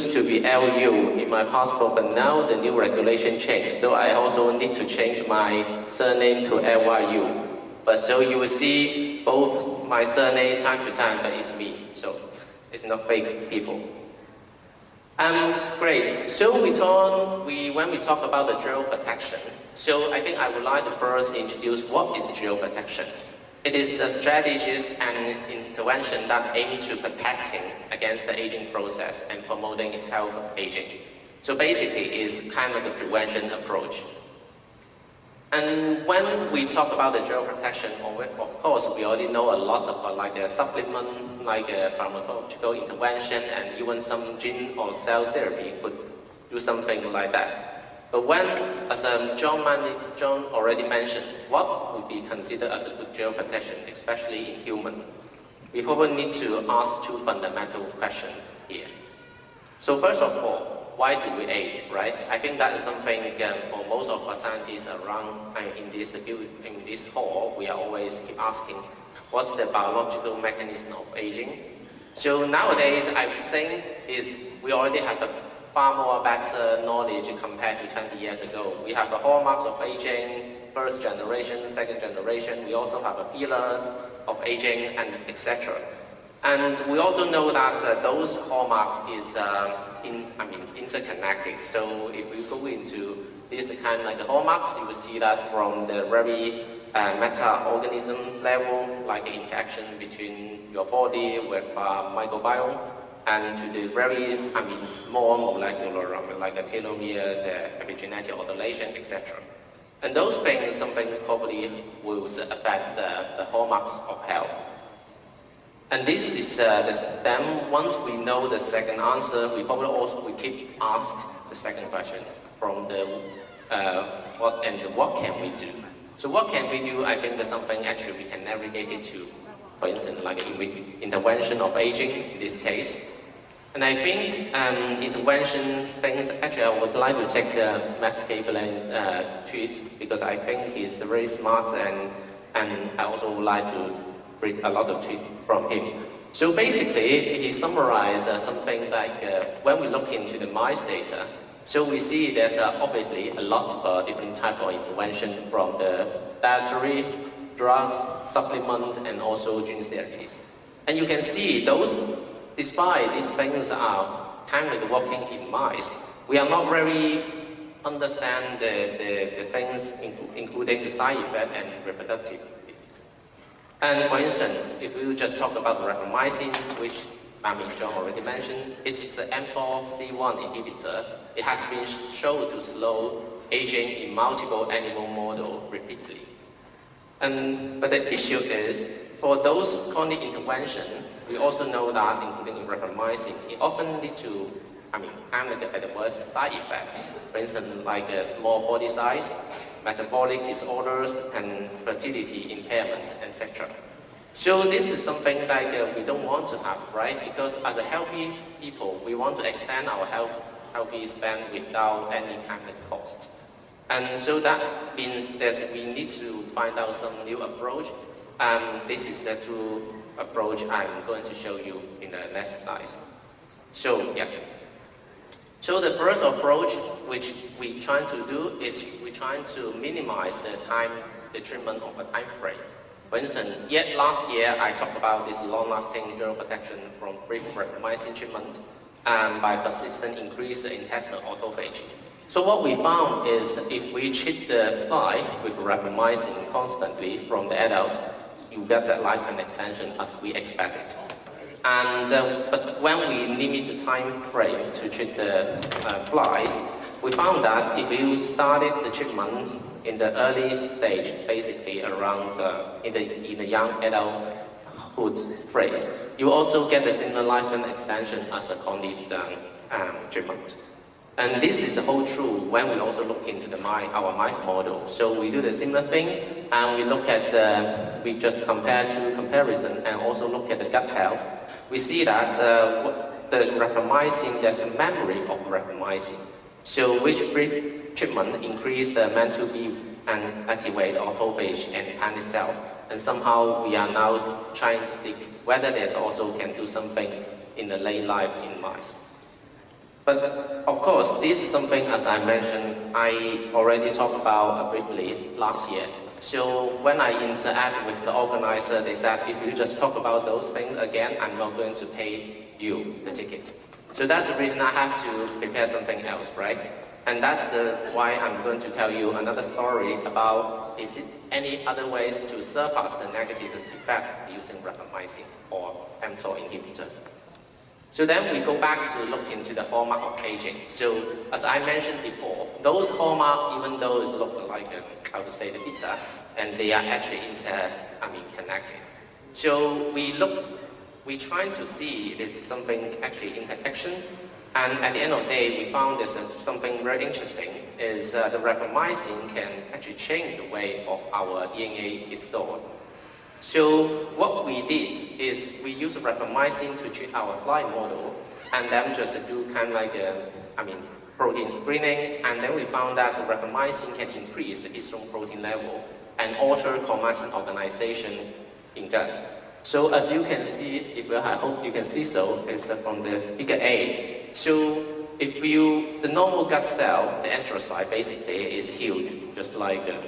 used to be LU in my passport, but now the new regulation changed. So I also need to change my surname to LYU. But so you will see both my surname time to time, but it's me. So it's not fake people. Great. So when we talk about the geroprotection, so I think I would like to first introduce what is geroprotection. It is a strategies and intervention that aim to protecting against the aging process and promoting health aging. So basically, it's kind of the prevention approach. And when we talk about the geroprotection, of course, we already know a lot about like a supplement, like a pharmacological intervention, and even some gene or cell therapy could do something like that. But when, as John already mentioned, what would be considered as a good geroprotection, especially in human? We probably need to ask two fundamental questions here. So first of all, why do we age, right? I think that is something for most of our scientists around in this hall, we are always keep asking, what's the biological mechanism of aging? So nowadays, I think we already have a far more better knowledge compared to 20 years ago. We have the hallmarks of aging, first generation, second generation. We also have the pillars of aging, and etc. And we also know that those hallmarks is interconnected. So if we go into this kind of like the hallmarks, you will see that from the very meta-organism level, like the interaction between your body with microbiome, and to the very, small molecular, like the telomeres, epigenetic alternation, etc. And those things, something probably would affect the hallmarks of health. And this is then once we know the second answer, we keep ask the second question from the what can we do? So what can we do? I think there's something actually we can navigate it to. For instance, like intervention of aging in this case. And I think intervention things, actually I would like to take the Max Planck tweet because I think he's very smart and I also would like to read a lot of tweets from him. So basically, he summarized something like when we look into the mice data, so we see there's obviously a lot of different types of intervention from the dietary, drugs, supplements, and also gene therapies. And you can see those, despite these things are kind of like working in mice, we are not very understand the things including the side effect and reproductive. And for instance, if we just talk about rapamycin, which John already mentioned, it is the mTOR C1 inhibitor. It has been shown to slow aging in multiple animal models repeatedly. But the issue is, for those chronic intervention, we also know that, including rapamycin, it often leads to, kind of adverse side effects. For instance, like a small body size, metabolic disorders, and fertility impairment, etc. So this is something like we don't want to have, right? Because as a healthy people, we want to extend our healthy span without any kind of cost. And so that means that we need to find out some new approach. This is the two approach I'm going to show you in the next slide. So yeah. So the first approach which we trying to do is we trying to minimize the treatment of a time frame. For instance, last year I talked about this long-lasting geroprotection from brief rapamycin treatment by persistent increase in intestinal autophagy. So what we found is if we treat the fly with rapamycin constantly from the adult, you get that lifespan extension as we expected. And but when we limit the time frame to treat the flies, we found that if you started the treatment in the early stage, basically around in the young adulthood phase, you also get the similar lifespan extension as a chronic treatment. And this is whole true when we also look into our mice model. So we do the similar thing, and we look at we just comparison and also look at the gut health. We see that the rapamycin, there's a memory of rapamycin. So which brief treatment increase the Man2B and activate autophagy and panic cell. And somehow we are now trying to see whether there's also can do something in the late life in mice. But of course, this is something, as I mentioned, I already talked about briefly last year. So when I interact with the organizer, they said, if you just talk about those things again, I'm not going to pay you the ticket. So that's the reason I have to prepare something else, right? And that's why I'm going to tell you another story about, is it any other ways to surpass the negative effect using rapamycin or mTOR inhibitor? So then we go back to look into the hallmark of aging. So as I mentioned before, those hallmarks, even though it look like, I would say, the pizza, and they are actually connected. So we trying to see if there's something actually interaction. And at the end of the day, we found there's something very interesting, is the rapamycin can actually change the way of our DNA is stored. So what we did is we used rapamycin to treat our fly model, and then just do kind of like protein screening, and then we found that the rapamycin can increase the histone protein level and alter chromatin organization in gut. So as you can see, I hope you can see so, is from the figure A. So if the normal gut cell, the enterocyte basically is huge, just like a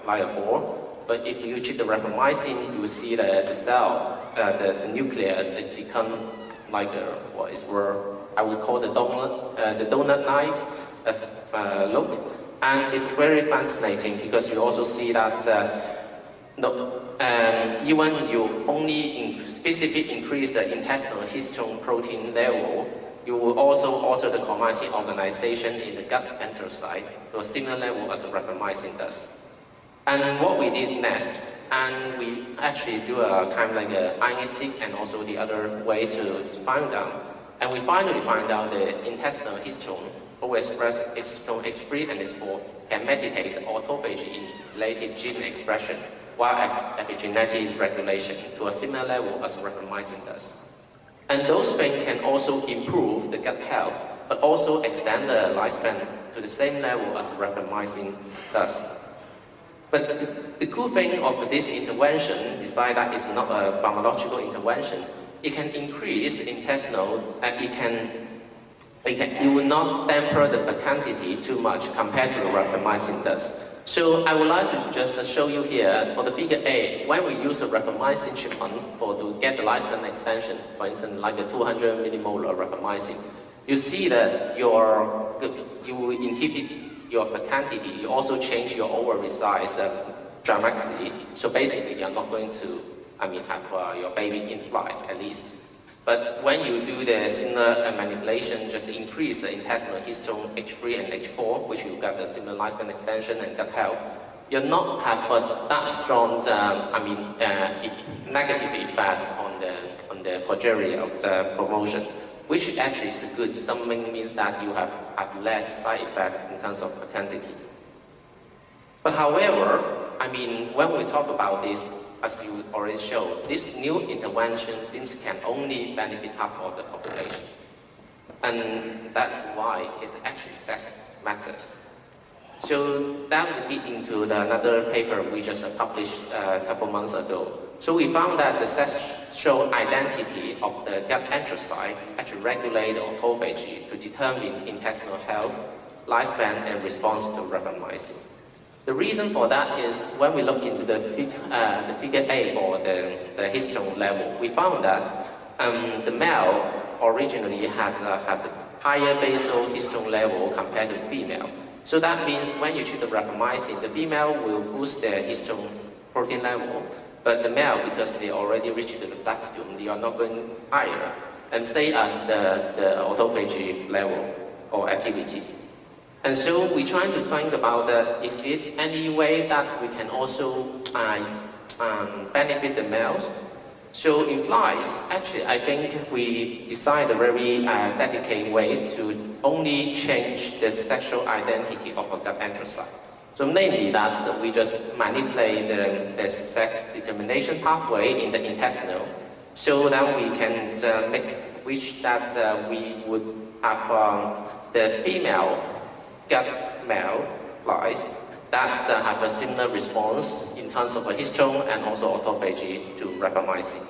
ball. But if you treat the rapamycin, you will see that the cell, the nucleus, it become like I would call the donut-like look. And it's very fascinating because you also see that even you only specifically increase the intestinal histone protein level, you will also alter the chromatin organization in the gut enterocyte to a similar level as the rapamycin does. And what we did next, and we actually do a kind of like a RNA-seq and also the other way to find out. And we finally find out the intestinal histone, overexpressed histone H3 and H4, can mediate autophagy in related gene expression while epigenetic regulation to a similar level as rapamycin does. And those things can also improve the gut health, but also extend the lifespan to the same level as rapamycin does. But the cool thing of this intervention, despite that it's not a pharmacological intervention, it can increase intestinal, it will not damper the fecundity too much compared to the rapamycin does. So I would like to just show you here, for the figure A, when we use a rapamycin treatment to get the lifespan extension, for instance, like a 200 millimolar rapamycin, you see that you will inhibit your fecundity, you also change your ovary size dramatically. So basically, you're not going to, have your baby in flies at least. But when you do the similar manipulation, just increase the intestinal histone H3 and H4, which you got the similar lifespan extension and gut health, you'll not have that strong, negative effect on the progeria of the promotion, which actually is good. Something means that you have less side effect in terms of fecundity. But however, when we talk about this, as you already showed, this new intervention seems can only benefit half of the population. And that's why it's actually sex matters. So that would lead into another paper we just published a couple months ago. So we found that the sexual identity of the gut enterocyte actually regulate autophagy to determine intestinal health, lifespan, and response to rapamycin. The reason for that is when we look into the figure A, or the histone level, we found that the male originally had a higher basal histone level compared to the female. So that means when you treat the rapamycin, the female will boost their histone protein level, but the male, because they already reached the plateau, they are not going higher, and same as the autophagy level or activity. And so we try to think about that if it any way that we can also benefit the males. So in flies, actually, I think we decide a very dedicated way to only change the sexual identity of a gut enterocyte. So mainly that we just manipulate the sex determination pathway in the intestinal, so that we can wish that we would have the female gut male flies that have a similar response in terms of a histone and also autophagy to rapamycin.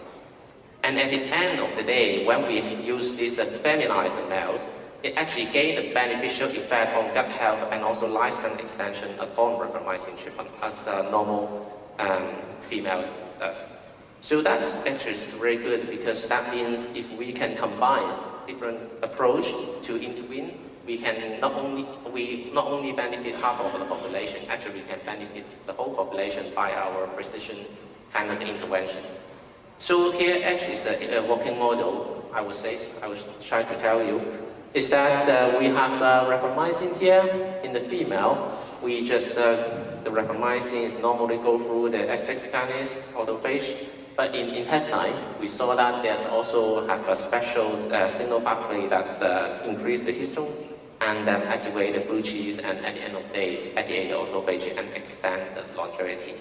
And at the end of the day, when we use these feminized males, it actually gained a beneficial effect on gut health and also lifespan extension upon rapamycin treatment as a normal female does. So that's actually very good because that means if we can combine different approach to intervene, we can not only benefit half of the population, actually we can benefit the whole population by our precision kind of intervention. So here actually is a working model, I would try to tell you, is that we have rapamycin here in the female. We just, the rapamycin is normally go through the S6 kinase autophage, but in intestine, we saw that there's also have a special signal pathway that increase the histone and then activate the blue cheese and at the end of the day, activate the autophagy and extend the longevity.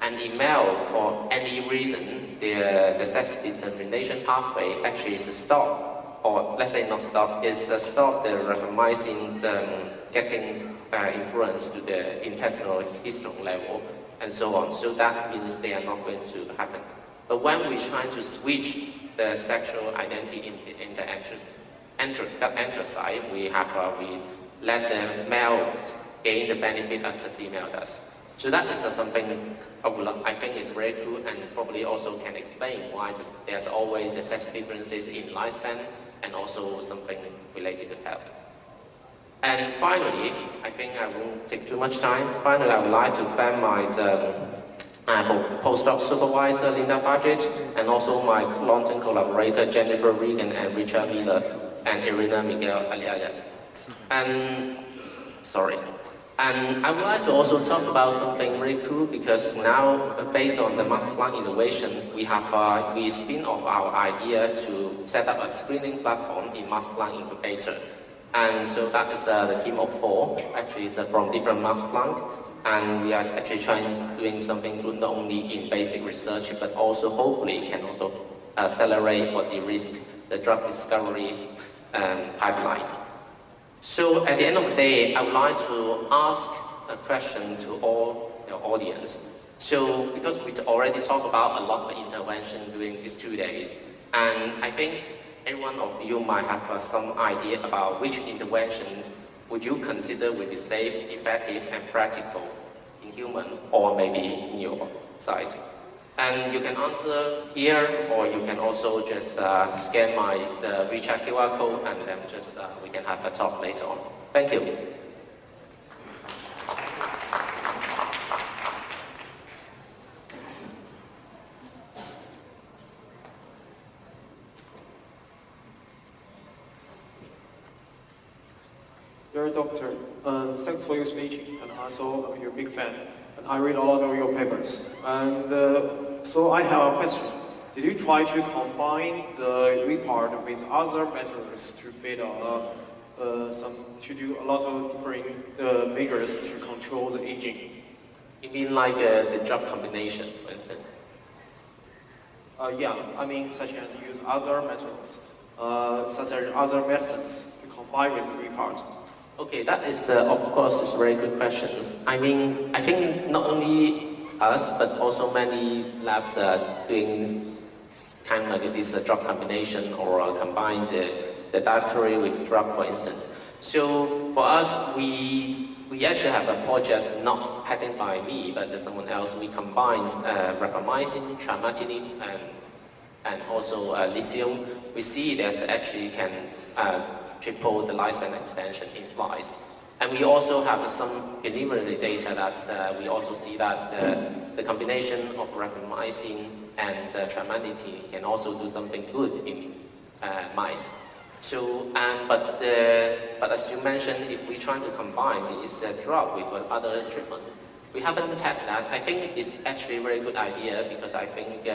And in male, for any reason, the sex determination pathway actually is stopped, or let's say not stopped, is stop the rapamycin getting influence to the intestinal histone level and so on. So that means they are not going to happen. But when we try to switch the sexual identity in the anthracite, we let the male gain the benefit as the female does. So that is something I think is very cool and probably also can explain why there's always a sex differences in lifespan and also something related to health. And finally, I think I won't take too much time. Finally, I would like to thank my postdoc supervisor, Linda Budget, and also my long-term collaborator, Jennifer Regan and Richard Miller, and Irina Miguel Aliaga. And I would like to also talk about something very cool because now, based on the Max Planck innovation, we spin off our idea to set up a screening platform in Max Planck incubator. And so that is the team of 4, actually it's from different Max Planck. And we are actually doing something good not only in basic research, but also hopefully can also accelerate or de-risk the drug discovery pipeline. So at the end of the day, I would like to ask a question to all the audience. So because we already talked about a lot of intervention during these 2 days, and I think every one of you might have some idea about which interventions would you consider will be safe, effective, and practical in human or maybe in your site? And you can answer here, or you can also just scan my WeChat QR code, and then just we can have a talk later on. Thank you. Dear Doctor, thanks for your speech, and also I'm your big fan, and I read a lot of your papers. And so I have a question. Did you try to combine the repart with other methods to fit to do a lot of different measures to control the aging? You mean like the drug combination, for instance? Yeah, I mean such as use other methods, such as other medicines to combine with the repart. Okay, that is, of course, is a very good question. I mean, I think not only us, but also many labs are doing kind of like this drug combination or combine the dietary with drug, for instance. So for us, we actually have a project not headed by me, but someone else. We combined rapamycin, trimethylamine, and also lithium. We see there's actually can triple the lifespan extension in flies. And we also have some preliminary data that we also see that the combination of rapamycin and trimethylamine can also do something good in mice. So, but as you mentioned, if we try to combine this drug with other treatment, we haven't tested that. I think it's actually a very good idea because I think,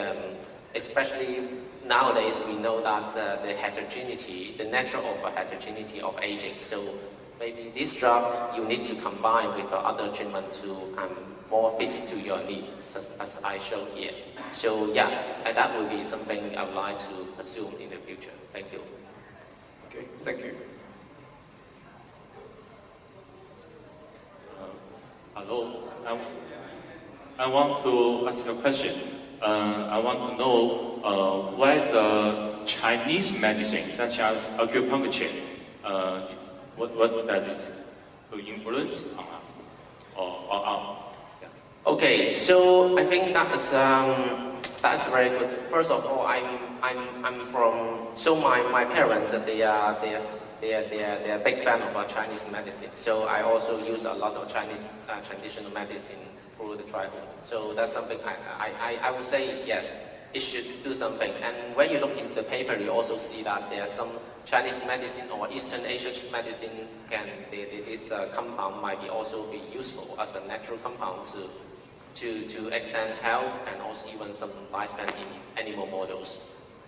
especially nowadays, we know that the heterogeneity, the nature of heterogeneity of aging. So maybe this drug you need to combine with other treatment to more fit to your needs, as I showed here. So yeah, and that will be something I would like to pursue in the future. Thank you. Okay, thank you. Hello, I want to ask a question. I want to know why the Chinese medicine, such as acupuncture, what that will influence on us or yeah. Okay, so I think that's very good. First of all, I'm from, so my parents they are big fan of Chinese medicine. So I also use a lot of Chinese traditional medicine through the travel. So that's something I would say yes, it should do something. And when you look into the paper, you also see that there are some Chinese medicine or Eastern Asian medicine this compound might also be useful as a natural compound to extend health and also even some lifespan in animal models.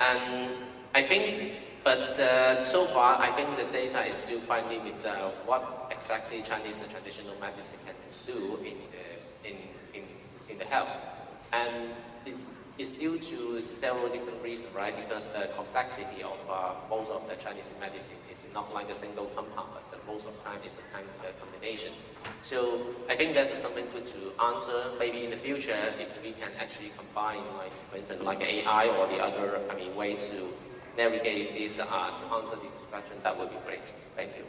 And I think, but so far I think the data is still quite limited. What exactly Chinese traditional medicine can do in the health, and it's due to several different reasons, right? Because the complexity of most of the Chinese medicine is not like a single compound, but most of the time it's a kind of a combination. So I think that's something good to answer. Maybe in the future, if we can actually combine, like for instance, like AI or the other, way to navigate this to answer this question, that would be great. Thank you.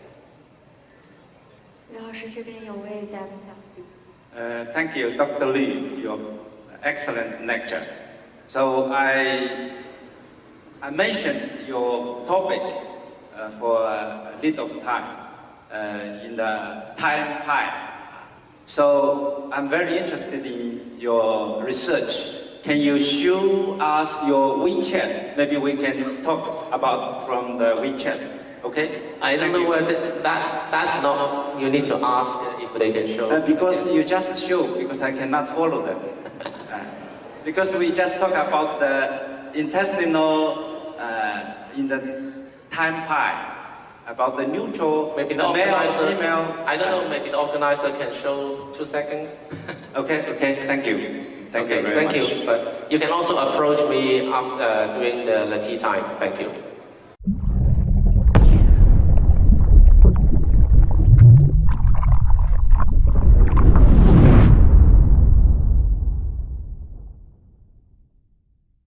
刘老师这边有位嘉宾想。Thank you, Dr. Li, your excellent lecture. So I mentioned your topic for a little time in the TimePie. So I'm very interested in your research. Can you show us your WeChat? Maybe we can talk about from the WeChat. Okay? I don't know whether that's not, you need to ask if they can show. Because you just show, because I cannot follow them. Because we just talk about the intestinal in the TimePie, about the neutral, maybe the organizer, female. I don't know, maybe the organizer can show 2 seconds. Okay, thank you. Thank you very much. Thank you. But you can also approach me after during the tea time. Thank you.